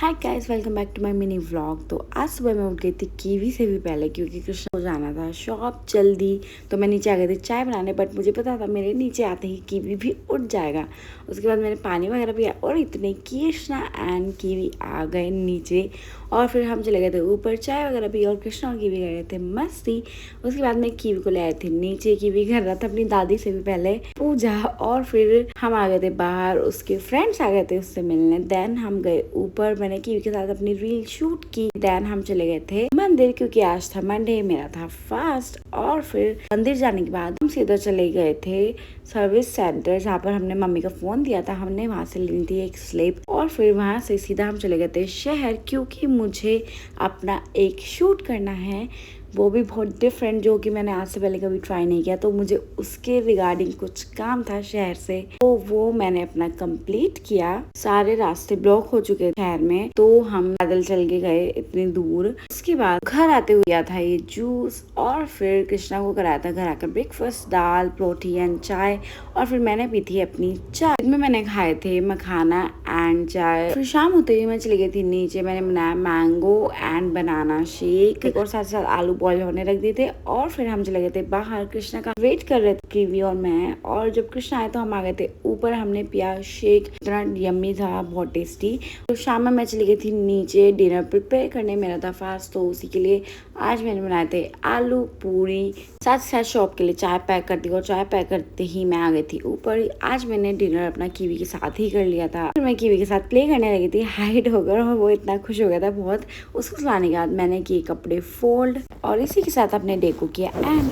Hi guys, welcome back to my mini vlog. तो आज सुबह मैं उठ गई थी कीवी से भी पहले, क्योंकि कृष्णा को जाना था शॉप जल्दी। तो मैं नीचे आ गई थी चाय बनाने, बट मुझे पता था मेरे नीचे आते ही कीवी भी उठ जाएगा। उसके बाद मैंने पानी वगैरह पिया और इतने कृष्णा एंड कीवी आ गए नीचे। और फिर हम चले गए थे ऊपर चाय वगैरह पी और कृष्णा और कीवी गए थे मस्ती। उसके बाद मैं कीवी को ले आई थी नीचे। कीवी कर रहा था अपनी दादी से भी पहले पूजा, और फिर हम आ गए थे बाहर। उसके फ्रेंड्स आ गए थे उससे मिलने। देन हम गए ऊपर, मैंने कीवी के साथ अपनी रील शूट की। देन हम चले गए थे मंदिर, क्योंकि आज था मंडे, मेरा था फास्ट। और फिर मंदिर जाने के बाद हम सीधा चले गए थे सर्विस सेंटर, जहाँ पर हमने मम्मी का फोन दिया था। हमने वहां से ली थी एक स्लिप, और फिर वहां से सीधा हम चले गए थे शहर, क्योंकि मुझे अपना एक शूट करना है, वो भी बहुत डिफरेंट, जो कि मैंने आज से पहले कभी ट्राई नहीं किया। तो मुझे उसके रिगार्डिंग कुछ काम था शहर से, तो वो मैंने अपना कंप्लीट किया। सारे रास्ते ब्लॉक हो चुके थे शहर में, तो हम पैदल चल के गए इतनी दूर। उसके बाद घर आते हुए किया था ये जूस, और फिर कृष्णा को कराया था घर आकर ब्रेकफास्ट, दाल, प्रोटीन, चाय। और फिर मैंने पी थी अपनी चाय। इसमें मैंने खाए थे मखाना एंड चाय। फिर शाम होते ही मैं चली गई थी नीचे। मैंने बनाया मैंगो एंड बनाना शेक, और साथ साथ आलू बॉईल होने रख दिए थे। और फिर हम चले गए थे बाहर, कृष्णा का वेट कर रहे थे कीवी और मैं। और जब कृष्णा आए तो हम आ गए थे ऊपर। हमने पिया शेक, इतना यम्मी था, बहुत टेस्टी। तो शाम में मैं चली गई थी नीचे डिनर प्रिपेयर करने। मेरा था फास्ट, तो उसी के लिए आज मैंने बनाए थे आलू पूरी। साथ साथ शॉप के लिए चाय पैक कर दी, और चाय पैक करते ही मैं आ गई थी ऊपर। आज मैंने डिनर अपना कीवी के साथ ही कर लिया था। फिर मैं कीवी के साथ प्ले करने लगी थी, हाइड होकर, और वो इतना खुश हो गया था बहुत। उसको सुलाने के बाद मैंने किए कपड़े फोल्ड, और इसी के साथ अपने डे को किया एंड।